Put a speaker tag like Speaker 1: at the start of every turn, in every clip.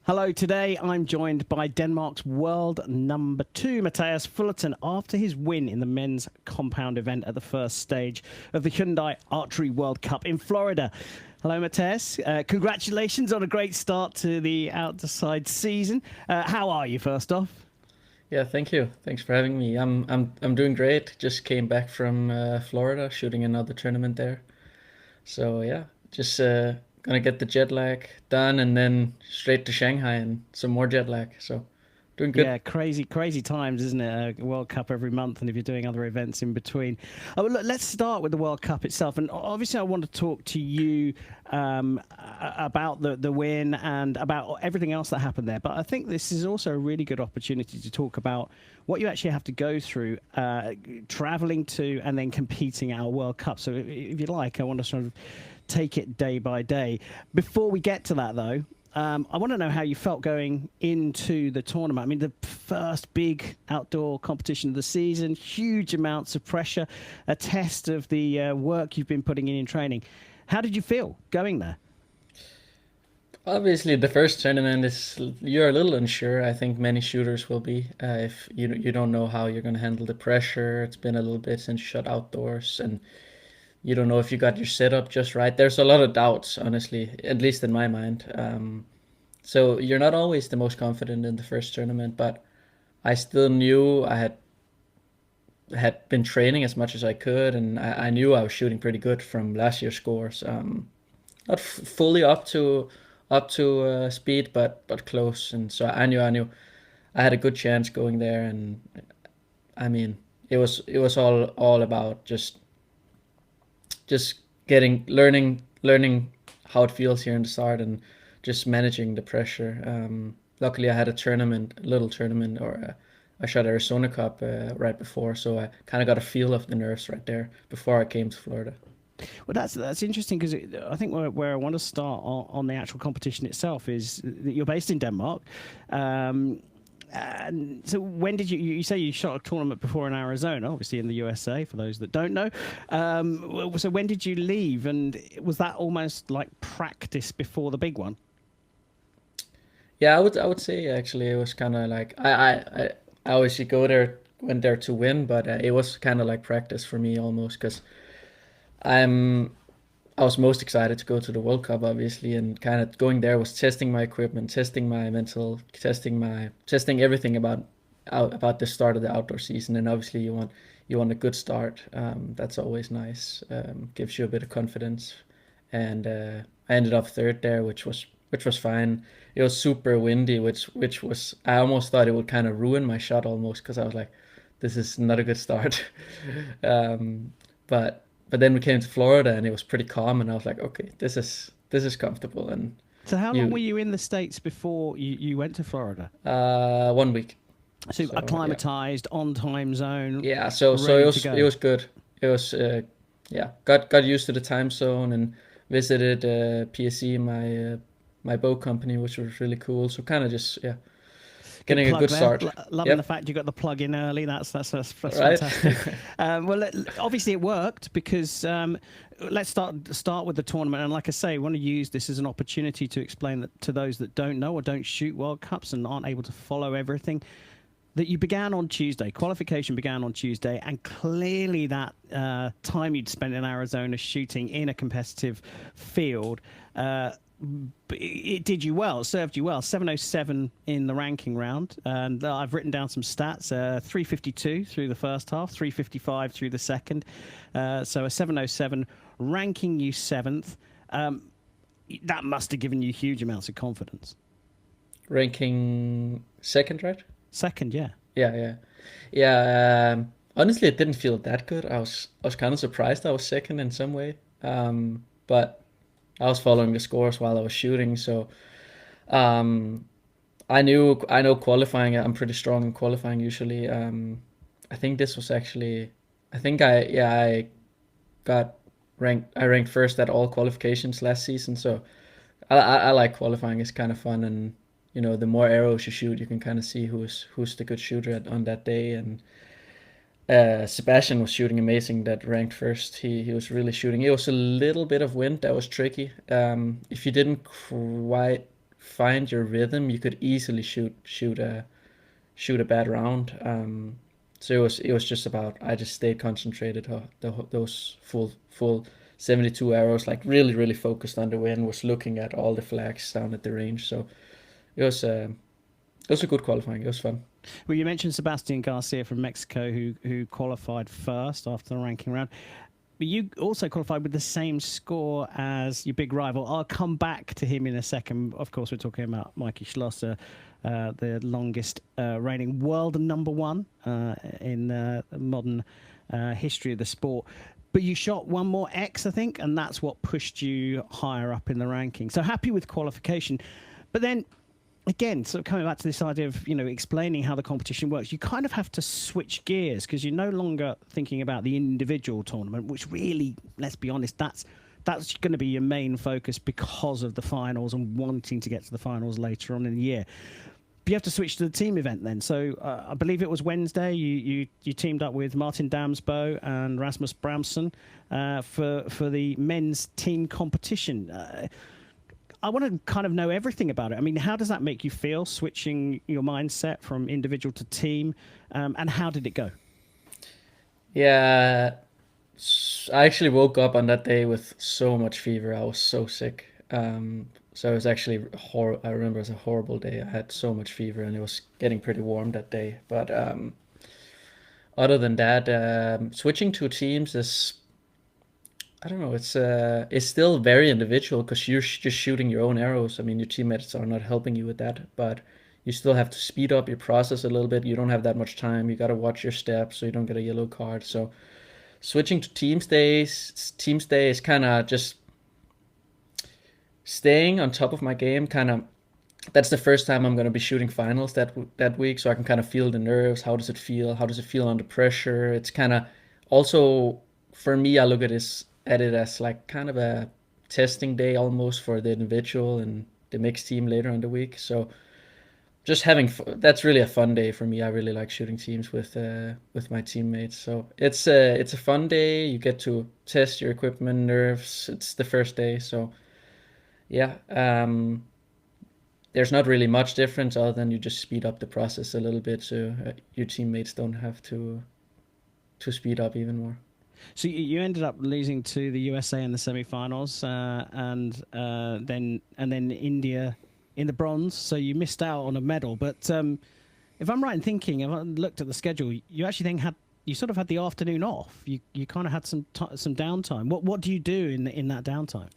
Speaker 1: Hello, today I'm joined by Denmark's world number 2, Mathias Fullerton, after his win in the men's compound event at the first stage of the Hyundai Archery World Cup in Florida. Hello, Mathias. Congratulations on a great start to the outside season. How are you, first off?
Speaker 2: Yeah, thank you. Thanks for having me. I'm doing great. Just came back from Florida, shooting another tournament there. So yeah, just gonna get the jet lag done and then straight to Shanghai and some more jet lag. So doing good.
Speaker 1: Yeah, crazy times, isn't it? A World Cup every month, and if you're doing other events in between. Oh, look, let's start with the World Cup itself. And obviously, I want to talk to you about the win and about everything else that happened there. But I think this is also a really good opportunity to talk about what you actually have to go through traveling to and then competing at a World Cup. So, if you like, I want to sort of take it day by day. Before we get to that, though, I want to know how you felt going into the tournament. I mean, the first big outdoor competition of the season, huge amounts of pressure, a test of the work you've been putting in training. How did you feel going there?
Speaker 2: Obviously, the first tournament is you're a little unsure. I think many shooters will be if you don't know how you're gonna handle the pressure. It's been a little bit since you shot outdoors, and you don't know if you got your setup just right. There's a lot of doubts, honestly, at least in my mind. So you're not always the most confident in the first tournament, but I still knew I had been training as much as I could, and I knew I was shooting pretty good from last year's scores. Not fully up to speed, but close, and so I knew I had a good chance going there, and I mean it was all about just getting learning how it feels here in the start and just managing the pressure. Luckily, I had a little tournament, or I shot Arizona Cup right before, so I kind of got a feel of the nerves right there before I came to Florida.
Speaker 1: Well, that's interesting because I think where I want to start on the actual competition itself is that you're based in Denmark. And so when did you say you shot a tournament before in Arizona, obviously in the USA, for those that don't know. So when did you leave? And was that almost like practice before the big one?
Speaker 2: Yeah, I would say actually it was kind of like I obviously went there to win, but it was kind of like practice for me almost because I'm I was most excited to go to the World Cup, obviously, and kind of going there was testing my equipment, testing my mental, testing everything about the start of the outdoor season. And obviously, you want a good start. That's always nice. Gives you a bit of confidence. And I ended up third there, which was fine. It was super windy, which was I almost thought it would kind of ruin my shot almost because I was like, this is not a good start. um, but then we came to Florida and it was pretty calm, and I was like, okay, this is comfortable. And
Speaker 1: So how long were
Speaker 2: you
Speaker 1: you in the States before you went to Florida?
Speaker 2: 1 week.
Speaker 1: So
Speaker 2: So yeah,
Speaker 1: acclimatized, on time zone,
Speaker 2: yeah. So it
Speaker 1: ready to
Speaker 2: was it
Speaker 1: go.
Speaker 2: was good. It was yeah. Got used to the time zone and visited PSC, my boat company, which was really cool. So kind of just yeah,
Speaker 1: Good
Speaker 2: getting a
Speaker 1: plug
Speaker 2: good
Speaker 1: there.
Speaker 2: start.
Speaker 1: Loving the
Speaker 2: Yep.
Speaker 1: fact you got the plug in early. That's
Speaker 2: Right.
Speaker 1: fantastic. Well, obviously it worked because let's start with the tournament. And like I say, I want to use this as an opportunity to explain that to those that don't know or don't shoot World Cups and aren't able to follow everything. That you began on Tuesday. Qualification began on Tuesday, and clearly that time you'd spent in Arizona shooting in a competitive field. It did you well, served you well. 707 in the ranking round, and I've written down some stats: 352 through the first half, 355 through the second. So a 707 ranking you seventh. That must have given you huge amounts of confidence.
Speaker 2: Ranking second, right?
Speaker 1: Second, yeah.
Speaker 2: Yeah, yeah, yeah. Honestly, it didn't feel that good. I was kind of surprised I was second in some way. But I was following the scores while I was shooting, so um, I know qualifying. I'm pretty strong in qualifying usually. I think this was actually, I think I got ranked. I ranked first at all qualifications last season, so I like qualifying. It's kind of fun, and the more arrows you shoot, you can kind of see who's the good shooter on that day. And Sebastian was shooting amazing. That ranked first. He was really shooting. It was a little bit of wind that was tricky. If you didn't quite find your rhythm, you could easily shoot a bad round. So it was just about, I just stayed concentrated those full 72 arrows, like really really focused on the win, was looking at all the flags down at the range. So it was a good qualifying. It was fun.
Speaker 1: Well, you mentioned Sebastian Garcia from Mexico, who qualified first after the ranking round. But you also qualified with the same score as your big rival. I'll come back to him in a second. Of course, we're talking about Mike Schloesser, the longest reigning world number one in modern history of the sport. But you shot one more X, I think, and that's what pushed you higher up in the ranking. So happy with qualification. But then again, sort of coming back to this idea of, explaining how the competition works, you kind of have to switch gears because you're no longer thinking about the individual tournament, which really, let's be honest, that's going to be your main focus because of the finals and wanting to get to the finals later on in the year. But you have to switch to the team event then. So I believe it was Wednesday. You teamed up with Martin Damsbo and Rasmus Bramson for the men's team competition. I want to kind of know everything about it. I mean, how does that make you feel, switching your mindset from individual to team? And how did it go?
Speaker 2: Yeah, I actually woke up on that day with so much fever. I was so sick. So it was actually I remember it was a horrible day. I had so much fever, and it was getting pretty warm that day. But other than that, switching to teams is, I don't know. It's still very individual because you're just shooting your own arrows. I mean, your teammates are not helping you with that, but you still have to speed up your process a little bit. You don't have that much time. You got to watch your steps so you don't get a yellow card. So switching to teams day is kind of just staying on top of my game. Kind of, that's the first time I'm going to be shooting finals that week, so I can kind of feel the nerves. How does it feel? How does it feel under pressure? It's kind of also, for me, I look at it as like kind of a testing day almost for the individual and the mixed team later in the week. So just that's really a fun day for me. I really like shooting teams with my teammates. So it's a fun day. You get to test your equipment, nerves. It's the first day, so yeah. There's not really much difference other than you just speed up the process a little bit, so your teammates don't have to speed up even more.
Speaker 1: So you ended up losing to the USA in the semi-finals, and then India in the bronze. So you missed out on a medal. But if I'm right in thinking, if I looked at the schedule, you actually then you sort of had the afternoon off. You kind of had some downtime. What do you do in that downtime?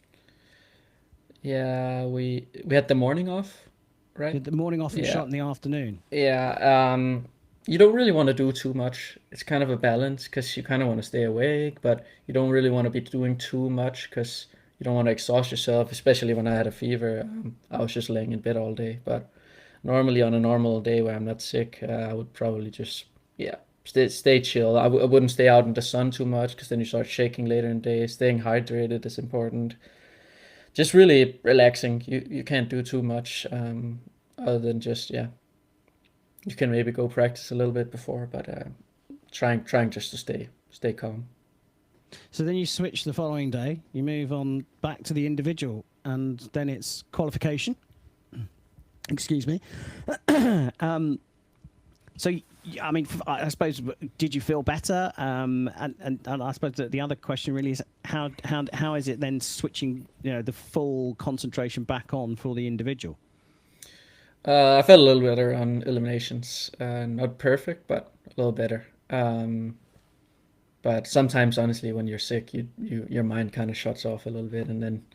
Speaker 2: Yeah, we had the morning off, right?
Speaker 1: The morning off and
Speaker 2: Yeah.
Speaker 1: shot in the afternoon.
Speaker 2: Yeah, you don't really want to do too much. It's kind of a balance because you kind of want to stay awake, but you don't really want to be doing too much because you don't want to exhaust yourself, especially when I had a fever. I was just laying in bed all day. But normally on a normal day where I'm not sick, I would probably just, yeah, stay chill. I wouldn't stay out in the sun too much because then you start shaking later in the day. Staying hydrated is important. Just really relaxing. You can't do too much other than just, yeah. You can maybe go practice a little bit before, but trying just to stay calm.
Speaker 1: So then you switch the following day. You move on back to the individual, and then it's qualification. Excuse me. So, I mean, I suppose, did you feel better? And I suppose the other question really is how is it then switching, the full concentration back on for the individual?
Speaker 2: I felt a little better on eliminations. Not perfect, but a little better. But sometimes, honestly, when you're sick, your mind kind of shuts off a little bit, and then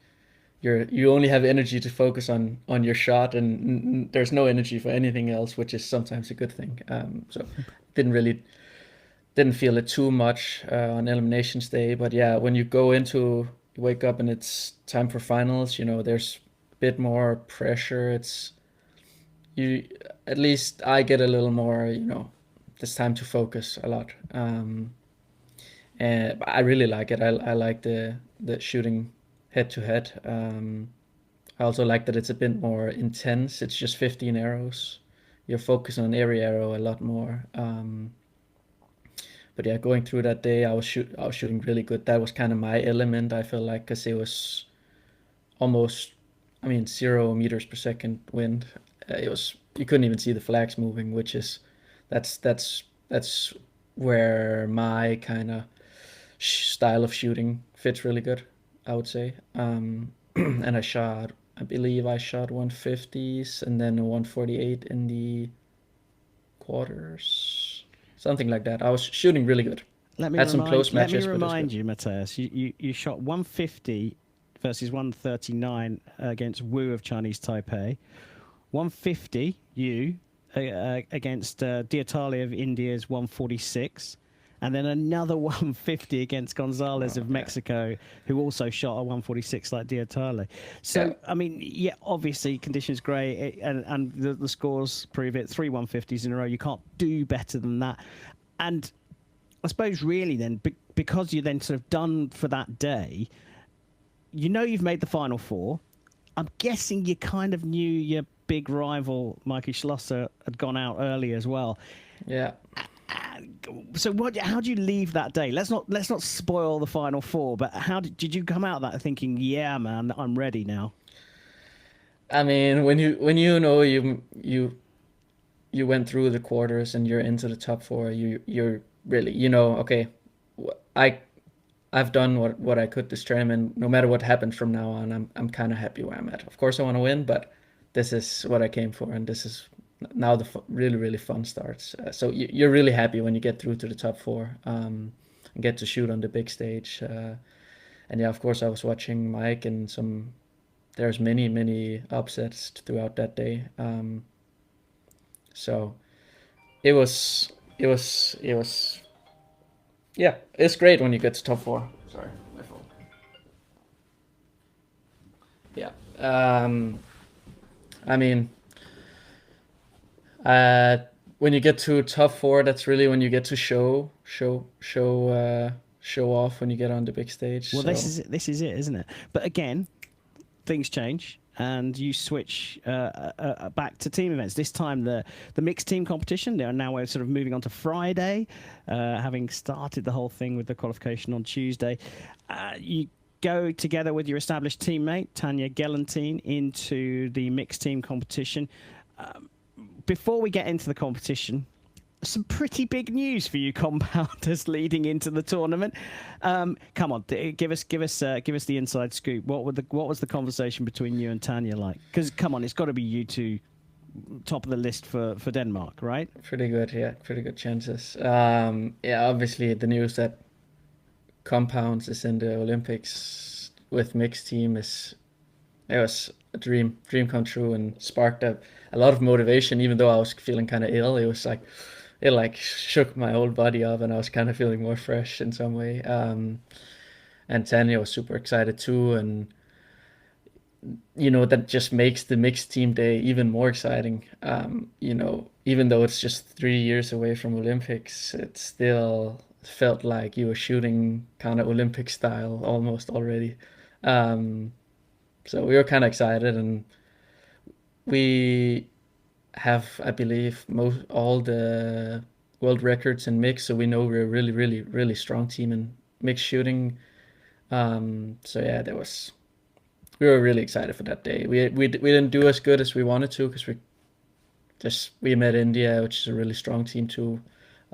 Speaker 2: you only have energy to focus on your shot, and there's no energy for anything else, which is sometimes a good thing. So didn't feel it too much on eliminations day, but yeah, when you wake up and it's time for finals, there's a bit more pressure. You At least I get a little more, this time to focus a lot. And I really like it. I like the shooting head to head. I also like that it's a bit more intense. It's just 15 arrows. You're focusing on every arrow a lot more. But yeah, going through that day, I was shooting really good. That was kind of my element. I feel like because it was almost, I mean, 0 meters per second wind. It was you couldn't even see the flags moving, which is that's where my kind of style of shooting fits really good, I would say. And I believe I shot 150s and then a 148 in the quarters, something like that. I was shooting really good. Had some close
Speaker 1: Let me
Speaker 2: matches, but it was
Speaker 1: remind
Speaker 2: good.
Speaker 1: you, Matthias. You shot 150 versus 139 against Wu of Chinese Taipei. 150 against Diatali of India's 146. And then another 150 against Gonzalez of Mexico, who also shot a 146 like Diatale. So,
Speaker 2: Yeah.
Speaker 1: I mean, yeah, obviously conditions great, and the scores prove it. 3 150s in a row. You can't do better than that. And I suppose really then, because you're then sort of done for that day, you know you've made the final four. I'm guessing you kind of knew your big rival, Mikey Schloesser, had gone out early as well.
Speaker 2: Yeah.
Speaker 1: So how do you leave that day? Let's not spoil the final four, but how did you come out of that thinking, yeah, man, I'm ready now?
Speaker 2: I mean, when know you went through the quarters and you're into the top four, you're really okay. I I've done what I could this tournament. No matter what happens from now on, I'm kind of happy where I'm at. Of course, I want to win, but this is what I came for, and this is now the really fun starts. So you're really happy when you get through to the top four, and get to shoot on the big stage. And yeah, of course, I was watching Mike and some. There's many upsets throughout that day. So it was yeah, it's great when you get to top four. Sorry, my phone. Yeah. I mean, uh, when you get to top four, that's really when you get to show off when you get on the big stage.
Speaker 1: Well,
Speaker 2: So
Speaker 1: this is it, isn't it? But again, things change, and you switch back to team events. This time, the mixed team competition. Now we're sort of moving on to Friday, having started the whole thing with the qualification on Tuesday. You go together with your established teammate Tanya Gelantine into the mixed team competition. Before we get into the competition, some pretty big news for you compounders leading into the tournament. Come on, give us the inside scoop. What was the conversation between you and Tanya like? Because come on, it's got to be you two top of the list for Denmark, right?
Speaker 2: pretty good, yeah, pretty good chances. Yeah, obviously the news that compounds is in the Olympics with mixed team it was a dream come true, and sparked a lot of motivation. Even though I was feeling kind of ill, it like shook my whole body up, and I was kind of feeling more fresh in some way. And Tanya was super excited too, and that just makes the mixed team day even more exciting. Even though it's just 3 years away from Olympics, it still felt like you were shooting kind of Olympic style almost already. So we were kind of excited, and we have, I believe, most all the world records in mix, so we know we're a really strong team in mixed shooting. So yeah, we were really excited for that day. We didn't do as good as we wanted to because we met India, which is a really strong team too.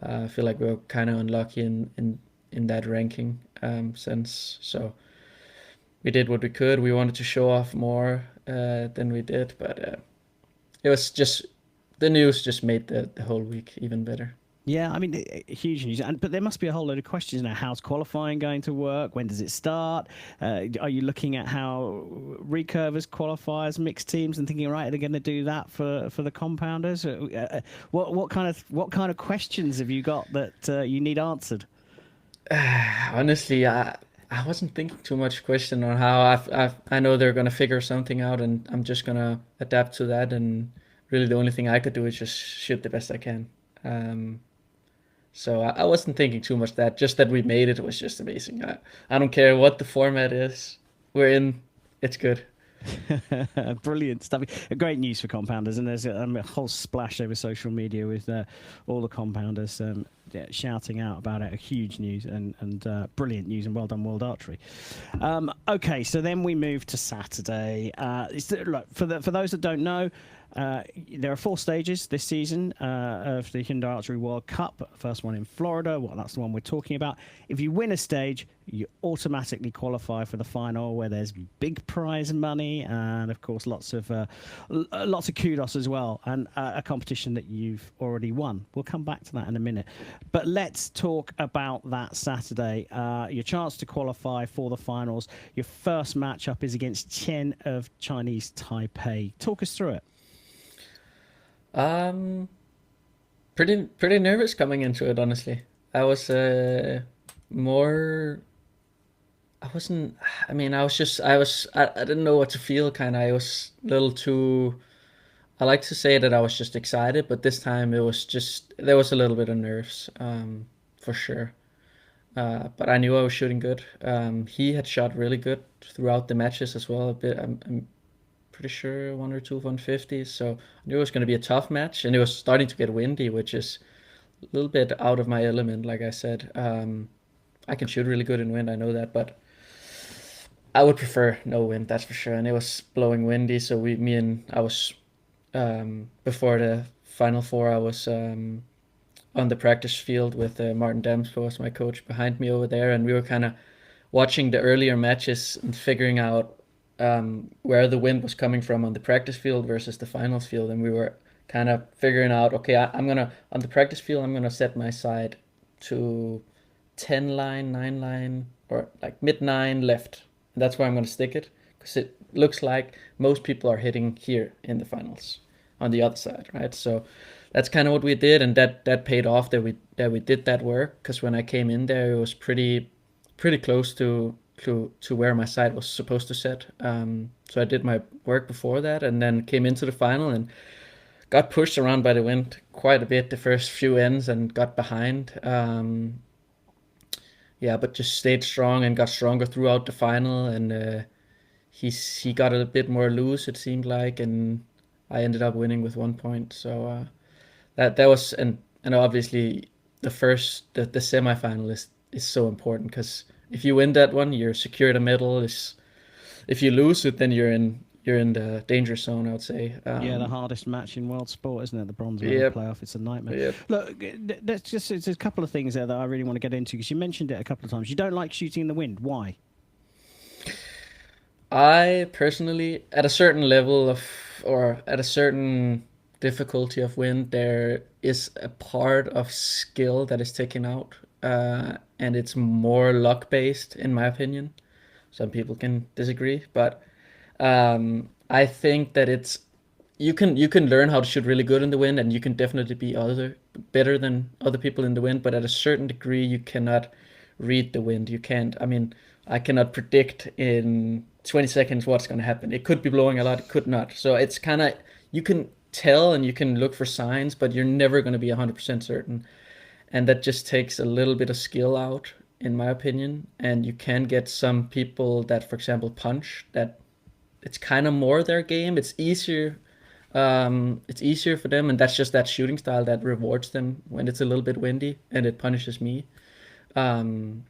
Speaker 2: I feel like we were kind of unlucky in that ranking sense. So we did what we could. We wanted to show off more than we did, but it was just the news just made the whole week even better.
Speaker 1: Yeah, I mean, huge news. But there must be a whole load of questions now. How's qualifying going to work? When does it start? Are you looking at how recurvers qualify as mixed teams and thinking, right, they're going to do that for the compounders? What kind of questions have you got that you need answered?
Speaker 2: Honestly, I wasn't thinking too much question on how I know they're gonna figure something out, and I'm just gonna adapt to that. And really, the only thing I could do is just shoot the best I can. Um, So I wasn't thinking too much that just that we made it was just amazing. I don't care what the format is. We're in. It's good.
Speaker 1: Brilliant stuff. Great news for compounders, and there's a whole splash over social media with all the compounders shouting out about it. A huge news and brilliant news, and well done, World Archery. Okay, so then we move to Saturday. Look, for those that don't know, there are 4 stages this season of the Hyundai Archery World Cup. First one in Florida. Well, that's the one we're talking about. If you win a stage, you automatically qualify for the final, where there's big prize money and, of course, lots of kudos as well, and a competition that you've already won. We'll come back to that in a minute. But let's talk about that Saturday. Your chance to qualify for the finals. Your first matchup is against Chen of Chinese Taipei. Talk us through it.
Speaker 2: Pretty nervous coming into it, honestly. I was more. I wasn't. I mean, I was just. I didn't know what to feel. Kind of. I was a little too. I like to say that I was just excited, but this time it was just there was a little bit of nerves, for sure. But I knew I was shooting good. He had shot really good throughout the matches as well. A bit. I'm pretty sure 1 or 2 150s. So I knew it was going to be a tough match, and it was starting to get windy, which is a little bit out of my element. Like I said, I can shoot really good in wind. I know that, but I would prefer no wind, that's for sure. And it was blowing windy, so I was before the final 4. I was on the practice field with Martin Damsbo as my coach behind me over there, and we were kind of watching the earlier matches and figuring out where the wind was coming from on the practice field versus the finals field, and we were kind of figuring out, okay, I'm gonna on the practice field I'm gonna set my side to 10 line, 9 line, or like mid 9 left. And that's where I'm gonna stick it, because it looks like most people are hitting here in the finals on the other side, right? So that's kind of what we did, and that paid off that we did that work, because when I came in there, it was pretty close to where my side was supposed to set. So I did my work before that, and then came into the final and got pushed around by the wind quite a bit the first few ends and got behind. Yeah, but just stayed strong and got stronger throughout the final, and he got a bit more loose, it seemed like, and I ended up winning with 1 point. So that was, and obviously the semifinal is so important, because if you win that one, you're secured a medal. If you lose it, then you're in the danger zone, I would say.
Speaker 1: Yeah, the hardest match in world sport, isn't it? The bronze medal playoff. It's a nightmare. Yep. Look, there's a couple of things there that I really want to get into, because you mentioned it a couple of times. You don't like shooting in the wind. Why?
Speaker 2: I personally, at a certain level or at a certain difficulty of wind, there is a part of skill that is taken out, and it's more luck based, in my opinion. Some people can disagree, but I think that you can learn how to shoot really good in the wind, and you can definitely be better than other people in the wind, but at a certain degree you cannot read the wind. You can't. I mean, I cannot predict in 20 seconds what's going to happen. It could be blowing a lot, it could not. So it's kind of, you can tell and you can look for signs, but you're never going to be 100% certain. And that just takes a little bit of skill out, in my opinion. And you can get some people that, for example, punch, that it's kind of more their game. It's easier for them, and that's just that shooting style that rewards them when it's a little bit windy, and it punishes me. So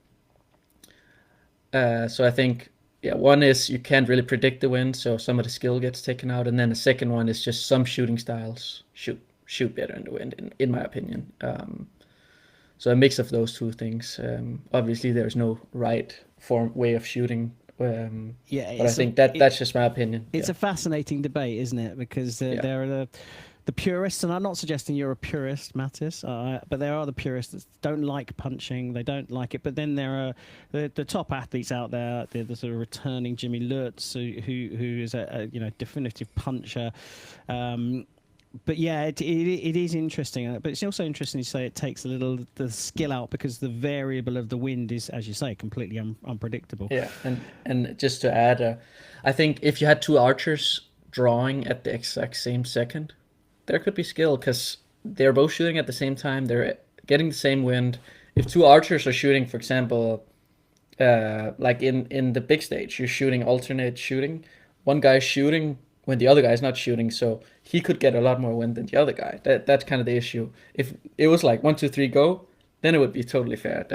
Speaker 2: I think, yeah, one is you can't really predict the wind, so some of the skill gets taken out, and then the second one is just some shooting styles shoot better in the wind, in my opinion. So a mix of those two things. Obviously, there's no right way of shooting. But I think that's just my opinion.
Speaker 1: It's a fascinating debate, isn't it? Because there are the purists, and I'm not suggesting you're a purist, Mathias, but there are the purists that don't like punching, they don't like it. But then there are the top athletes out there, the sort of returning Jimmy Lutz, who is a definitive puncher. But yeah, it is interesting. But it's also interesting to say it takes the skill out, because the variable of the wind is, as you say, completely unpredictable.
Speaker 2: Yeah, and just to add, I think if you had two archers drawing at the exact same second, there could be skill, because they're both shooting at the same time. They're getting the same wind. If two archers are shooting, for example, like in the big stage, you're shooting alternate shooting. one guy's shooting when the other guy's not shooting, so he could get a lot more win than the other guy. That's kind of the issue. If it was like 1, 2, 3, go, then it would be totally fair.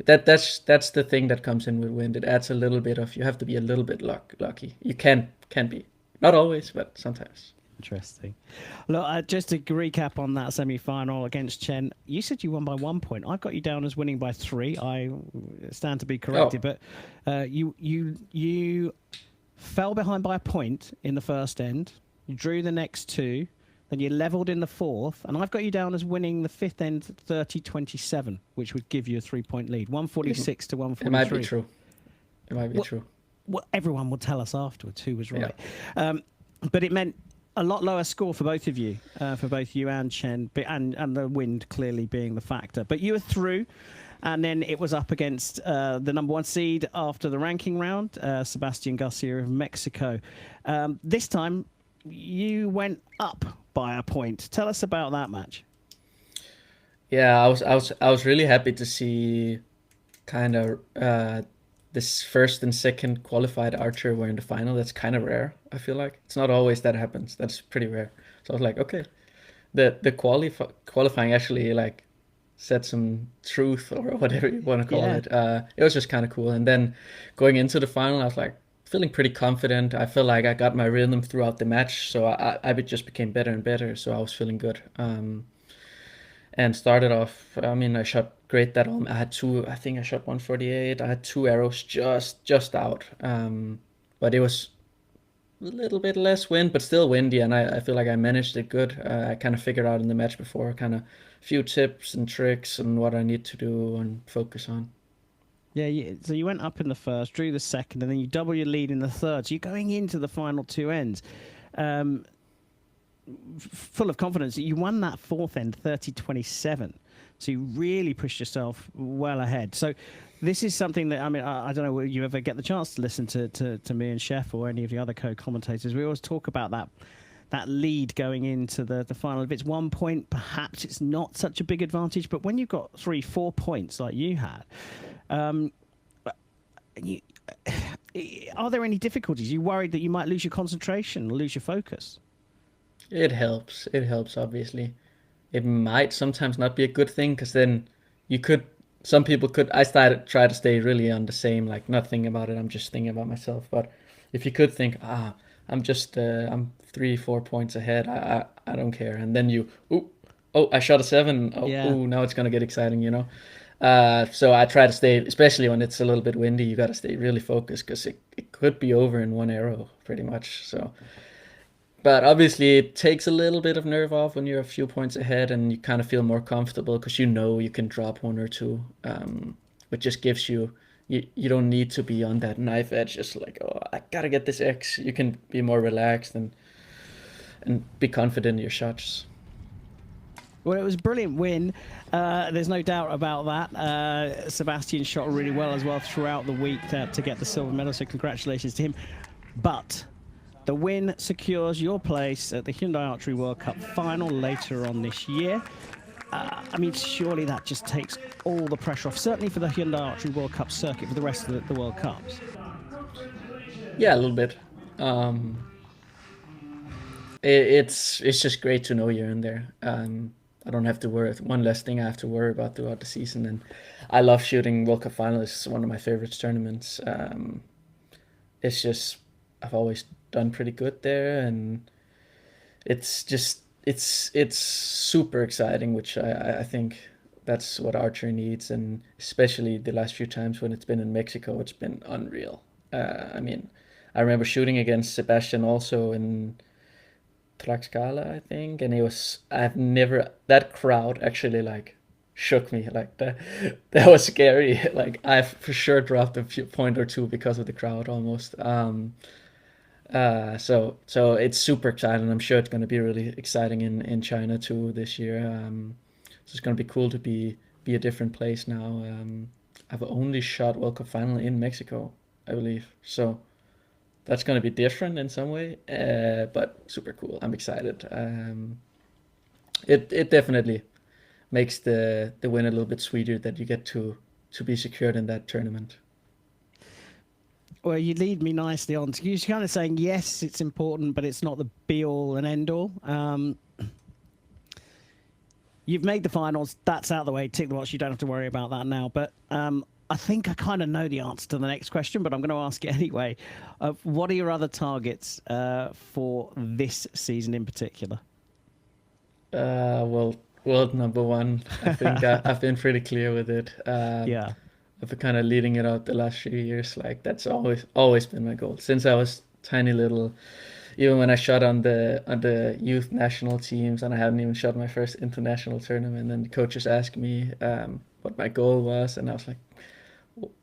Speaker 2: That's the thing that comes in with wind. It adds a little bit of, you have to be a little bit lucky. You can be, not always, but sometimes.
Speaker 1: Interesting. Look, just to recap on that semi-final against Chen, you said you won by 1 point. I've got you down as winning by 3. I stand to be corrected, but you fell behind by a point in the first end. You drew the next 2, then you levelled in the 4th, and I've got you down as winning the 5th end 30-27, which would give you a 3-point lead, 146 to 143.
Speaker 2: It might be true. It might be true.
Speaker 1: Well, everyone will tell us afterwards who was right. Yeah. But it meant a lot lower score for both of you, for both you and Chen, and the wind clearly being the factor. But you were through, and then it was up against the number 1 seed after the ranking round, Sebastian Garcia of Mexico. This time, you went up by a point. Tell us about that match.
Speaker 2: Yeah, I was really happy to see kind of this first and second qualified archer were in the final. That's kind of rare, I feel like. It's not always that happens. That's pretty rare. So I was like, okay. The qualifying actually like said some truth or whatever you want to call it. It was just kind of cool. And then going into the final, I was like feeling pretty confident. I feel like I got my rhythm throughout the match. So I just became better and better. So I was feeling good. And started off, I mean, I shot great that I had 2, I think I shot 148. I had 2 arrows just out. But it was a little bit less wind, but still windy, and I feel like I managed it good. I kind of figured out in the match before, kind of a few tips and tricks and what I need to do and focus on.
Speaker 1: Yeah, so you went up in the first, drew the second, and then you double your lead in the third. So you're going into the final 2 ends. Full of confidence. You won that 4th end 30-27, so you really pushed yourself well ahead. So this is something that, I mean, I don't know whether you ever get the chance to listen to me and Chef or any of the other co-commentators. We always talk about that lead going into the final. If it's 1 point, perhaps it's not such a big advantage, but when you've got 3-4 points like you had, are there any difficulties? You worried that you might lose your concentration, lose your focus?
Speaker 2: It helps. It helps, obviously. It might sometimes not be a good thing, because then some people could, I try to stay really on the same, like not thinking about it, I'm just thinking about myself. But if you could think, I'm 3-4 points ahead, I don't care. And then I shot a 7. Now it's going to get exciting, you know? So I try to stay, especially when it's a little bit windy, you got to stay really focused, because it could be over in 1 arrow pretty much. So. But obviously, it takes a little bit of nerve off when you're a few points ahead, and you kind of feel more comfortable because you know you can drop 1 or 2, which just gives you don't need to be on that knife edge, just like, oh, I gotta get this X. You can be more relaxed and be confident in your shots.
Speaker 1: Well, it was a brilliant win. There's no doubt about that. Sebastian shot really well as well throughout the week to get the silver medal, so congratulations to him. But the win secures your place at the Hyundai Archery World Cup final later on this year. I mean, surely that just takes all the pressure off, certainly for the Hyundai Archery World Cup circuit for the rest of the World Cups.
Speaker 2: Yeah, a little bit. It's just great to know you're in there. I don't have to worry. One less thing I have to worry about throughout the season. And I love shooting World Cup finals. It's one of my favorite tournaments. It's just, I've always done pretty good there, and it's super exciting, which I think that's what archery needs, and especially the last few times when it's been in Mexico, it's been unreal. I mean, I remember shooting against Sebastian also in Tlaxcala, I think, and that crowd actually like shook me, like that was scary. Like I've for sure dropped a few point or two because of the crowd almost. So it's super exciting. I'm sure it's going to be really exciting in China too this year. So it's going to be cool to be a different place now. I've only shot World Cup final in Mexico, I believe. So that's going to be different in some way, but super cool. I'm excited. It definitely makes the win a little bit sweeter that you get to be secured in that tournament.
Speaker 1: Well, you lead me nicely on. You're kind of saying, yes, it's important, but it's not the be-all and end-all. You've made the finals. That's out of the way. Tick the box. You don't have to worry about that now. But I think I kind of know the answer to the next question, but I'm going to ask it anyway. What are your other targets for this season in particular?
Speaker 2: Well, world number one. I think I've been pretty clear with it.
Speaker 1: Yeah.
Speaker 2: I've been kind of leading it out the last few years. Like that's always been my goal since I was tiny little. Even when I shot on the youth national teams, and I hadn't even shot my first international tournament, and the coaches asked me what my goal was, and I was like,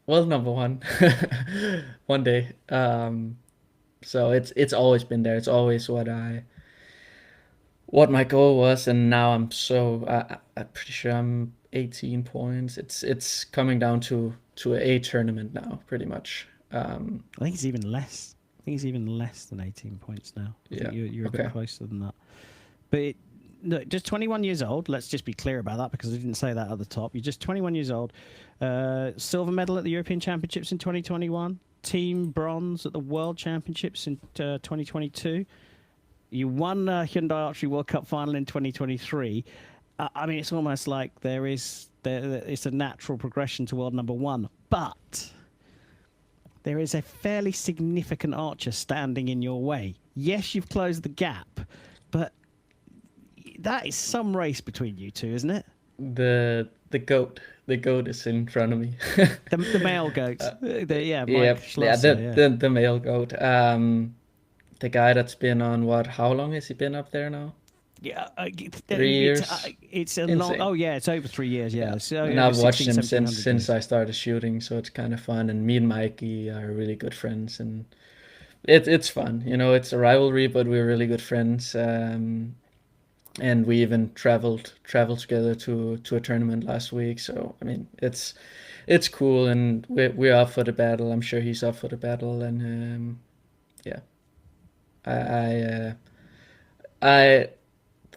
Speaker 2: "Well, number one, one day." So it's always been there. It's always what my goal was, and now I'm pretty sure I'm 18 points. It's coming down to a tournament now, pretty much.
Speaker 1: I think it's even less. I think it's even less than 18 points now. I think you're a bit closer than that. But look, just 21 years old. Let's just be clear about that because I didn't say that at the top. You're just 21 years old. Silver medal at the European Championships in 2021. Team bronze at the World Championships in 2022. You won Hyundai Archery World Cup final in 2023. I mean, it's almost like it's a natural progression to world number one. But there is a fairly significant archer standing in your way. Yes, you've closed the gap, but that is some race between you two, isn't it?
Speaker 2: The goat is in front of me.
Speaker 1: the male goat. Mike Schloesser,
Speaker 2: the male goat. The guy that's been on how long has he been up there now?
Speaker 1: Yeah,
Speaker 2: 3 years.
Speaker 1: It's a long. Oh yeah, it's over 3 years. Yeah, so
Speaker 2: and I've watched him since I started shooting, so it's kind of fun. And me and Mikey are really good friends, and it's fun. You know, it's a rivalry, but we're really good friends. And we even traveled together to a tournament last week. So I mean, it's cool, and we're up for the battle. I'm sure he's up for the battle, and yeah.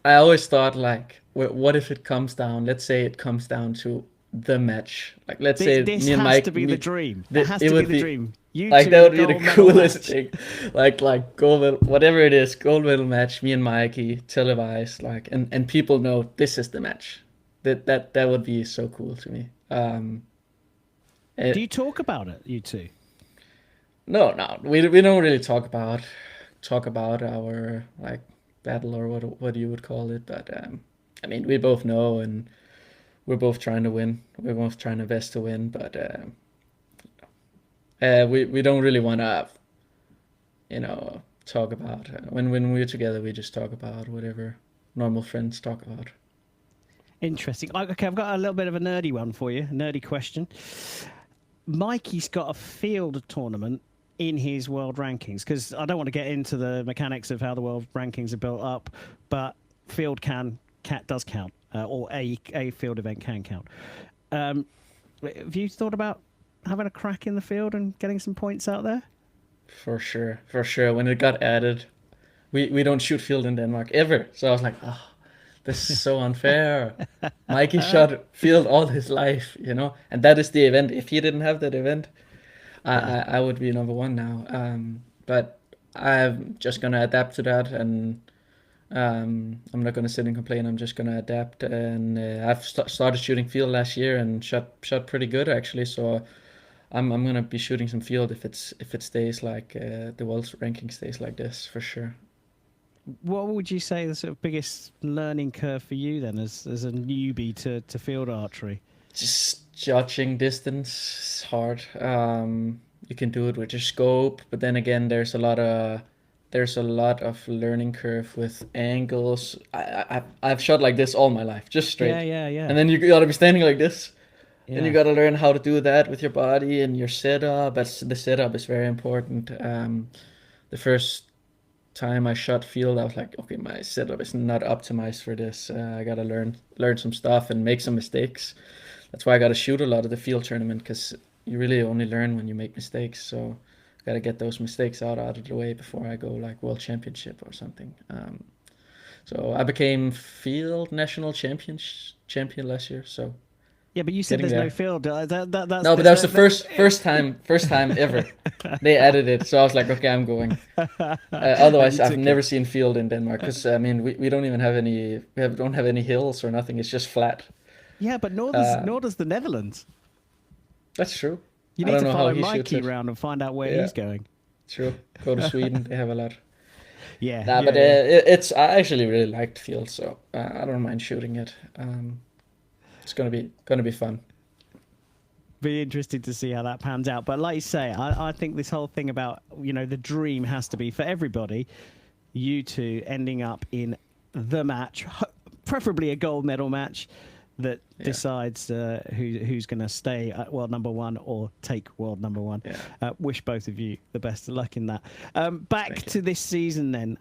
Speaker 2: I always thought, like, what if it comes down? Let's say it comes down to the match. Like, let's say
Speaker 1: this
Speaker 2: me and
Speaker 1: has
Speaker 2: Mike.
Speaker 1: To be the dream. It has to be the dream. You
Speaker 2: like that would be the coolest
Speaker 1: match.
Speaker 2: thing. Like gold medal, whatever it is, gold medal match. Me and Mikey televised, like, and people know this is the match. That would be so cool to me.
Speaker 1: Do you talk about it, you two?
Speaker 2: No, we don't really talk about our like battle or what you would call it, but I mean, we both know, and we're both trying to win. We're both trying our best to win, but we don't really want to talk about when we're together. We just talk about whatever normal friends talk about.
Speaker 1: Interesting. Okay, I've got a little bit of a nerdy one for you, a nerdy question. Mikey's got a field tournament in his world rankings, because I don't want to get into the mechanics of how the world rankings are built up, but field does count, or a field event can count. Have you thought about having a crack in the field and getting some points out there?
Speaker 2: For sure. When it got added, we don't shoot field in Denmark ever, so I was like, oh, this is so unfair. Mikey shot field all his life, and that is the event. If he didn't have that event, I would be number one now. But I'm just gonna adapt to that, and I'm not gonna sit and complain. I'm just gonna adapt, and I've started shooting field last year and shot pretty good actually. So I'm gonna be shooting some field if it stays like the world's ranking stays like this, for sure.
Speaker 1: What would you say the sort of biggest learning curve for you then, as a newbie to field archery?
Speaker 2: Just judging distance is hard. You can do it with your scope, but then again, there's a lot of learning curve with angles. I've shot like this all my life, just straight.
Speaker 1: Yeah.
Speaker 2: And then you gotta be standing like this.
Speaker 1: Yeah.
Speaker 2: And you gotta learn how to do that with your body and your setup. The setup is very important. The first time I shot field, I was like, okay, my setup is not optimized for this. I gotta learn some stuff and make some mistakes. That's why I gotta shoot a lot of the field tournament, because you really only learn when you make mistakes. So I gotta get those mistakes out of the way before I go like world championship or something. So I became field national champion last year. So
Speaker 1: Yeah, but you said
Speaker 2: getting
Speaker 1: there's no
Speaker 2: there.
Speaker 1: field. That's
Speaker 2: No, but that was the first time ever they added it. So I was like, okay, I'm going.
Speaker 1: and
Speaker 2: Otherwise,
Speaker 1: you
Speaker 2: I've
Speaker 1: took
Speaker 2: never
Speaker 1: it.
Speaker 2: seen field in Denmark because I mean we don't even have don't have any hills or nothing. It's just flat.
Speaker 1: Yeah, but
Speaker 2: Uh,
Speaker 1: nor does the Netherlands.
Speaker 2: that's true.
Speaker 1: You
Speaker 2: I
Speaker 1: need
Speaker 2: don't
Speaker 1: to
Speaker 2: know how
Speaker 1: follow
Speaker 2: he shoots
Speaker 1: Mikey
Speaker 2: it.
Speaker 1: around and find out where
Speaker 2: Yeah,
Speaker 1: he's going.
Speaker 2: true. Go to Sweden. They have a lot.
Speaker 1: Yeah,
Speaker 2: Nah,
Speaker 1: yeah,
Speaker 2: but
Speaker 1: yeah.
Speaker 2: it's I actually really liked field, so I don't mind shooting it. It's gonna be fun.
Speaker 1: Be interesting to see how that pans out. But like you say, I think this whole thing about, the dream has to be for everybody, you two ending up in the match, preferably a gold medal match that
Speaker 2: Yeah,
Speaker 1: decides who's going to stay at world number one or take world number one.
Speaker 2: yeah.
Speaker 1: Wish both of you the best of luck in that. Back
Speaker 2: Thank you.
Speaker 1: to this season then.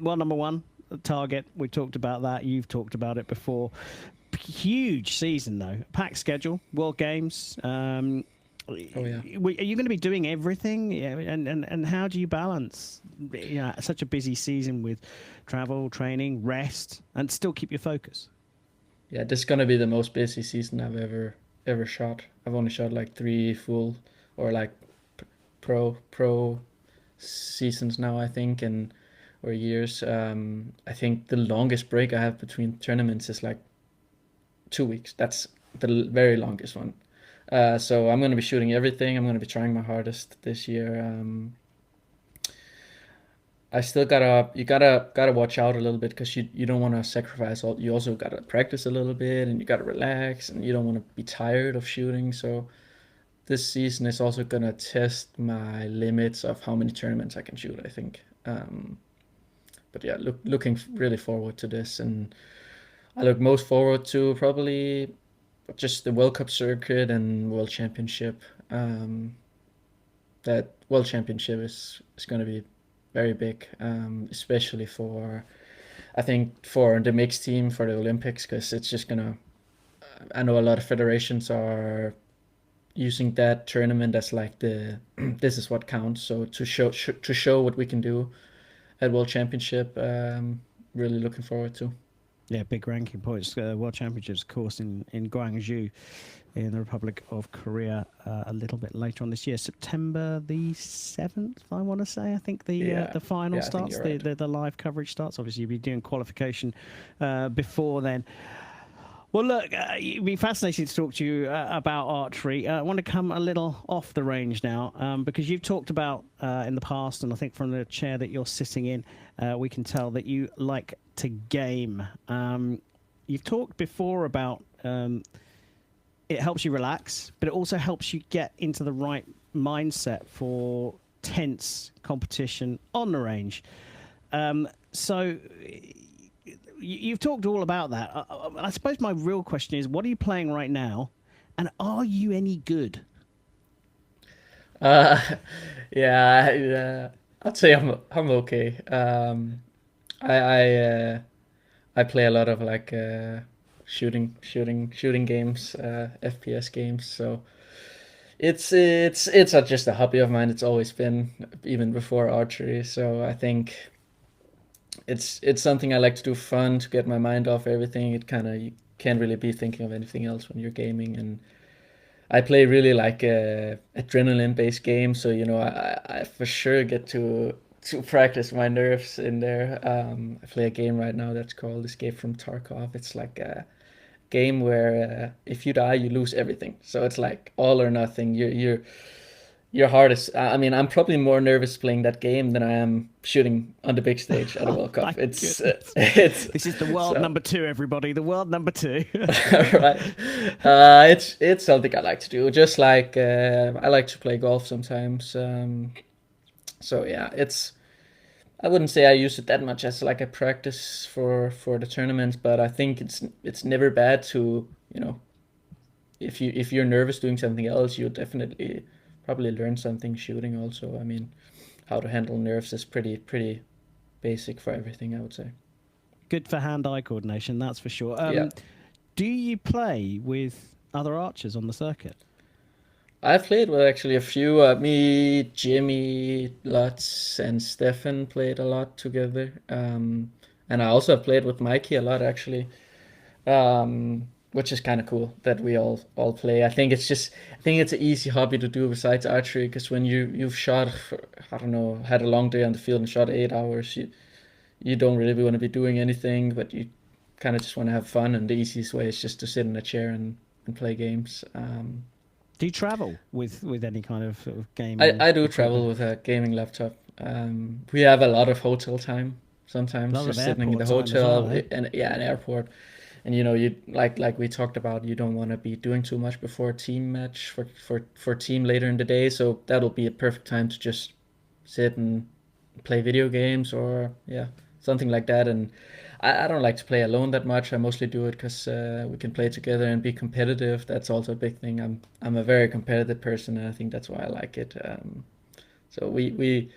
Speaker 1: World number one, target. We talked about that. You've talked about it before. Huge season though, packed schedule, World Games.
Speaker 2: Oh yeah.
Speaker 1: Are you going to be doing everything? Yeah, and how do you balance such a busy season with travel, training, rest, and still keep your focus?
Speaker 2: Yeah, this is gonna be the most busy season I've ever shot. I've only shot like three full or like pro seasons now, I think, and or years. I think the longest break I have between tournaments is like 2 weeks. That's the very longest one. So I'm gonna be shooting everything. I'm gonna be trying my hardest this year. I still gotta watch out a little bit because you don't want to sacrifice all. You also gotta practice a little bit and you gotta relax and you don't want to be tired of shooting. So this season is also gonna test my limits of how many tournaments I can shoot, I think. But yeah, looking really forward to this, and I look most forward to probably just the World Cup circuit and World Championship. That World Championship is going to be very big, especially for I think for the mixed team for the Olympics, because it's just gonna. I know a lot of federations are using that tournament as like the this is what counts. So to show what we can do at World Championship, really looking forward to.
Speaker 1: Yeah, big ranking points. World Championships, of course, in Gwangju, in the Republic of Korea, a little bit later on this year, September the 7th. I want to say. I think the final
Speaker 2: Yeah, I think
Speaker 1: starts.
Speaker 2: you're right.
Speaker 1: The live coverage starts. Obviously, you'll be doing qualification before then. Well, look, it'd be fascinating to talk to you about archery. I want to come a little off the range now because you've talked about in the past, and I think from the chair that you're sitting in, we can tell that you like to game. You've talked before about it helps you relax, but it also helps you get into the right mindset for tense competition on the range. So you've talked all about that. I suppose my real question is, what are you playing right now, and are you any good?
Speaker 2: Uh, yeah, I'd say I'm okay. I I uh, I play a lot of like shooting games, FPS games. So it's just a hobby of mine. It's always been even before archery. So I think it's something I like to do fun to get my mind off everything. It kind of you can't really be thinking of anything else when you're gaming, and I play really like adrenaline based games, so I for sure get to practice my nerves in there. I play a game right now that's called Escape from Tarkov. It's like a game where if you die, you lose everything. So it's like all or nothing. Your heart is. I mean, I'm probably more nervous playing that game than I am shooting on the big stage at a
Speaker 1: Oh
Speaker 2: World
Speaker 1: my
Speaker 2: Cup. It's
Speaker 1: goodness!
Speaker 2: it's
Speaker 1: This is the world
Speaker 2: so.
Speaker 1: number two, everybody. The world number two.
Speaker 2: Right. It's something I like to do. Just like I like to play golf sometimes. So yeah, it's I wouldn't say I use it that much as like a practice for the tournaments, but I think it's never bad to, if you're nervous doing something else, you'll definitely probably learn something shooting also. I mean, how to handle nerves is pretty basic for everything, I would say.
Speaker 1: Good for hand-eye coordination, that's for sure.
Speaker 2: Yeah.
Speaker 1: Do you play with other archers on the circuit?
Speaker 2: I've played with actually a few. Me, Jimmy, Lutz, and Stefan played a lot together. And I also have played with Mikey a lot actually. Um, which is kind of cool that we all play. I think it's an easy hobby to do besides archery, because when you've shot for, I don't know, had a long day on the field and shot 8 hours, you don't really want to be doing anything, but you kind of just want to have fun, and the easiest way is just to sit in a chair and play games.
Speaker 1: Do you travel with any kind of, sort of gaming
Speaker 2: I do travel
Speaker 1: equipment?
Speaker 2: with a gaming laptop. We have a lot of hotel time
Speaker 1: A
Speaker 2: sometimes,
Speaker 1: lot of
Speaker 2: just sitting in
Speaker 1: airport
Speaker 2: the
Speaker 1: time as well,
Speaker 2: hotel
Speaker 1: eh?
Speaker 2: and yeah, an airport. And you know, you like we talked about, you don't want to be doing too much before a team match for team later in the day, so that'll be a perfect time to just sit and play video games or yeah, something like that. And I don't like to play alone that much. I mostly do it because we can play together and be competitive. That's also a big thing. I'm a very competitive person, and I think that's why I like it. So we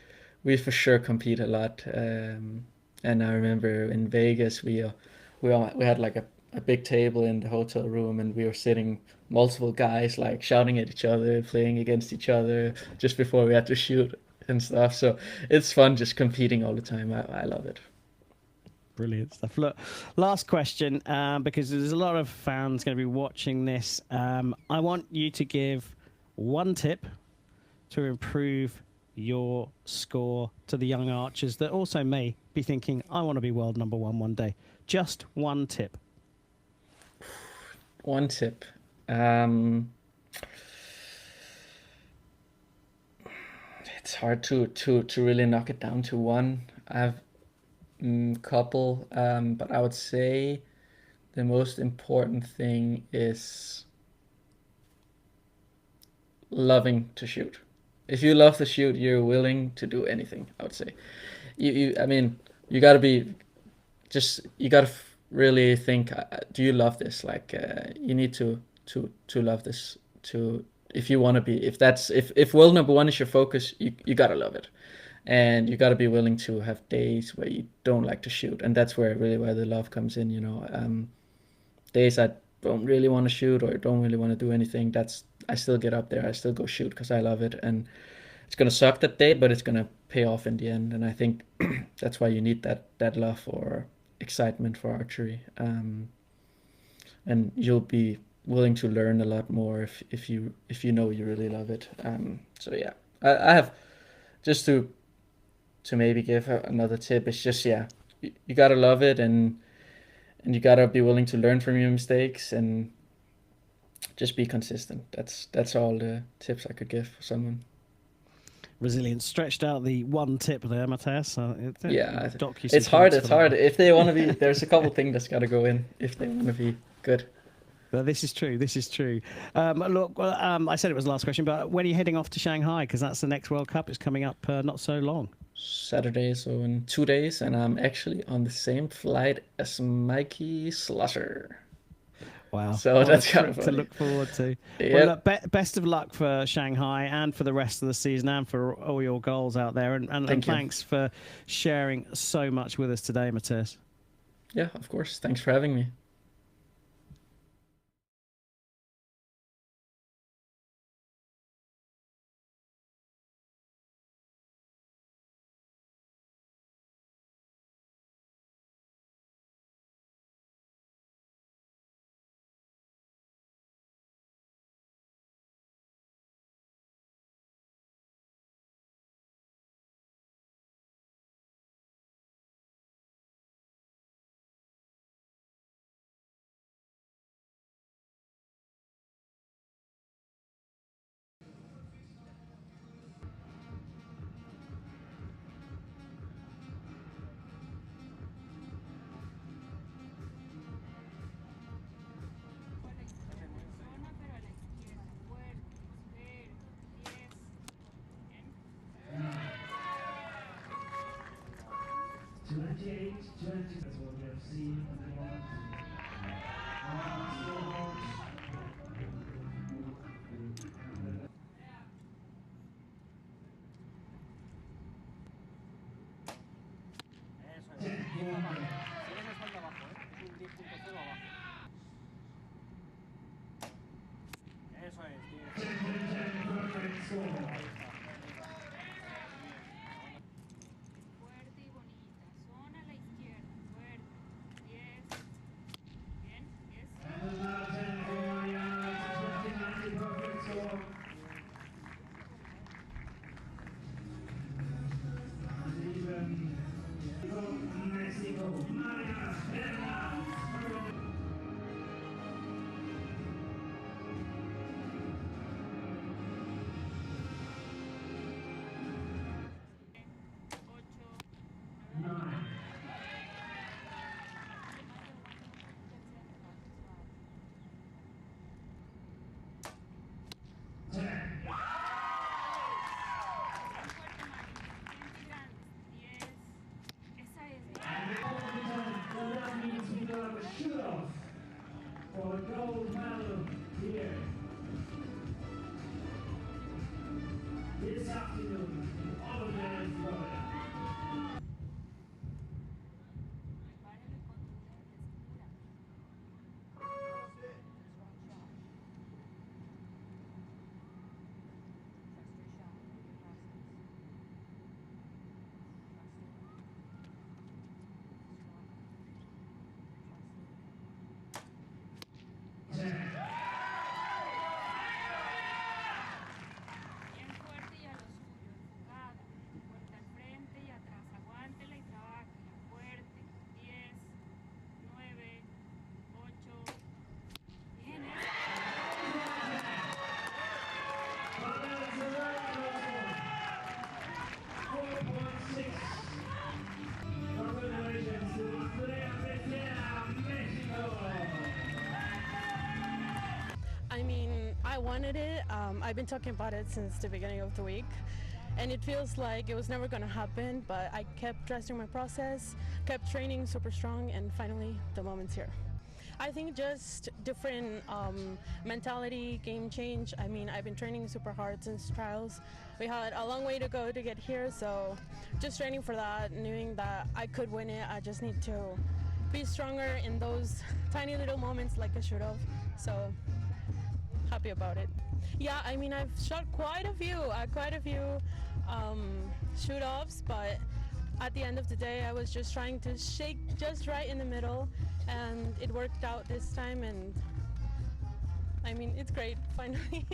Speaker 2: for sure compete a lot. And I remember in Vegas, we had like a big table in the hotel room, and we were sitting multiple guys like shouting at each other, playing against each other just before we had to shoot and stuff. So it's fun just competing all the time. I love it.
Speaker 1: Brilliant stuff. Look, last question, because there's a lot of fans going to be watching this. I want you to give one tip to improve your score to the young archers that also may be thinking, I want to be world number one day. Just one tip.
Speaker 2: One tip. Um, it's hard to really knock it down to one. I have couple, but I would say the most important thing is loving to shoot. If you love to shoot, you're willing to do anything, I would say. I mean, you gotta be you gotta really think, do you love this? Like, you need to love this to, if you want to be, if world number one is your focus, you gotta love it. And you got to be willing to have days where you don't like to shoot, and that's where the love comes in, you know. Days I don't really want to shoot or don't really want to do anything, that's, I still get up there, I still go shoot because I love it, and it's gonna suck that day, but it's gonna pay off in the end. And I think that's why you need that love or excitement for archery, and you'll be willing to learn a lot more if you know you really love it. So yeah, I have, just to maybe give another tip, it's just, yeah, you gotta love it, and you gotta be willing to learn from your mistakes and just be consistent. That's all the tips I could give for someone.
Speaker 1: Resilience. Stretched out the one tip there, Mathias.
Speaker 2: Yeah,
Speaker 1: Dock you some
Speaker 2: it's hard.
Speaker 1: points for
Speaker 2: It's
Speaker 1: that
Speaker 2: hard.
Speaker 1: one.
Speaker 2: If they want to be, there's a couple things that's got to go in if they want to be good.
Speaker 1: But this is true. This is true. Look, well, I said it was the last question, but when are you heading off to Shanghai? Because that's the next World Cup. It's coming up not so long.
Speaker 2: Saturday, so in 2 days, and I'm actually on the same flight as Mikey Schloesser.
Speaker 1: Wow.
Speaker 2: So
Speaker 1: What a
Speaker 2: that's kind of
Speaker 1: trip to
Speaker 2: funny.
Speaker 1: look forward to. Well,
Speaker 2: Yep.
Speaker 1: look, best of luck for Shanghai and for the rest of the season and for all your goals out there. And
Speaker 2: Thank you.
Speaker 1: thanks for sharing so much with us today, Mathias.
Speaker 2: Yeah, of course. Thanks for having me.
Speaker 3: for the gold medal here this afternoon in Auburn, Florida.
Speaker 4: Bien fuerte y a lo suyo, enfocada, fuerte al frente y atrás, aguántela y trabájela, fuerte, 10, 9, 8, bien,
Speaker 3: Congratulations to Mexico.
Speaker 5: I mean, I wanted it. I've been talking about it since the beginning of the week, and it feels like it was never going to happen, but I kept trusting my process, kept training super strong, and finally the moment's here. I think just different mentality, game change. I mean, I've been training super hard since trials. We had a long way to go to get here, so just training for that, knowing that I could win it. I just need to be stronger in those tiny little moments like I should have. So happy about it. Yeah, I mean, I've shot quite a few shoot-offs, but at the end of the day, I was just trying to shake just right in the middle, and it worked out this time, and I mean, it's great, finally.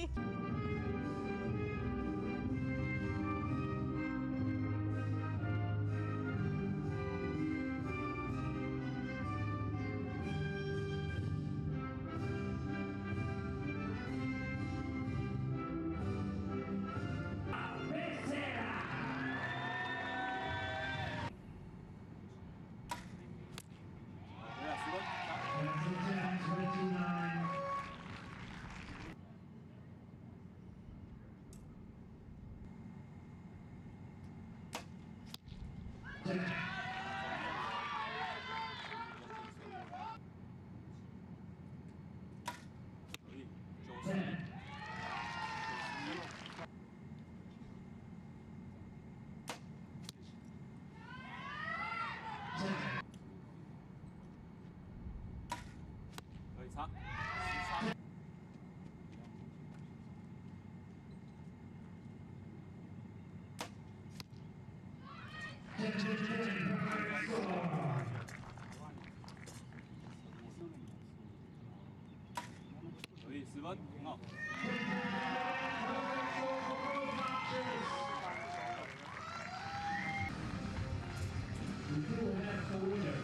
Speaker 3: We do have the winner.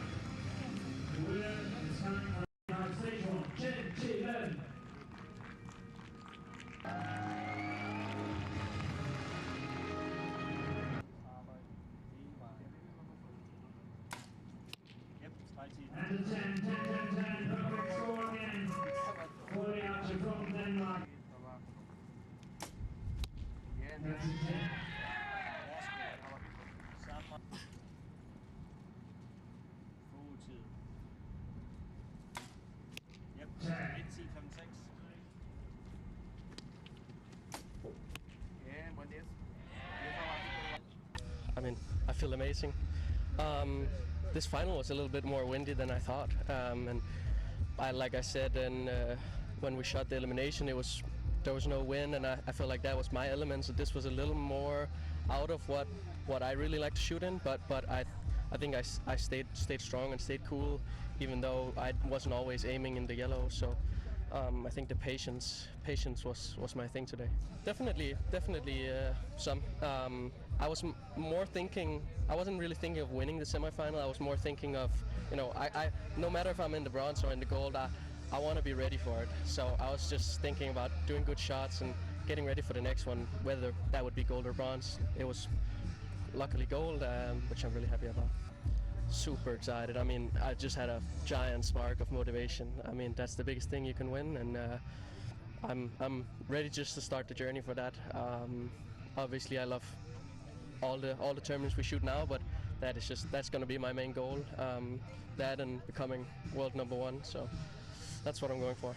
Speaker 3: The winner is coming from the United States from Chile. And the 10, 10, 10, 10, perfect score again for the archer from Denmark. That's a 10.
Speaker 6: I mean, I feel amazing. This final was a little bit more windy than I thought, and like I said, when we shot the elimination, there was no wind, and I felt like that was my element. So this was a little more out of what I really like to shoot in, but I think I stayed strong and stayed cool, even though I wasn't always aiming in the yellow. So I think the patience was my thing today. Definitely some. I was more thinking. I wasn't really thinking of winning the semifinal. I was more thinking of, I no matter if I'm in the bronze or in the gold, I want to be ready for it. So I was just thinking about doing good shots and getting ready for the next one, whether that would be gold or bronze. It was luckily gold, which I'm really happy about. Super excited. I mean, I just had a giant spark of motivation. I mean, that's the biggest thing you can win, and I'm ready just to start the journey for that. Obviously, I love all the tournaments we shoot now, but that's going to be my main goal. That and becoming world #1. So that's what I'm going for.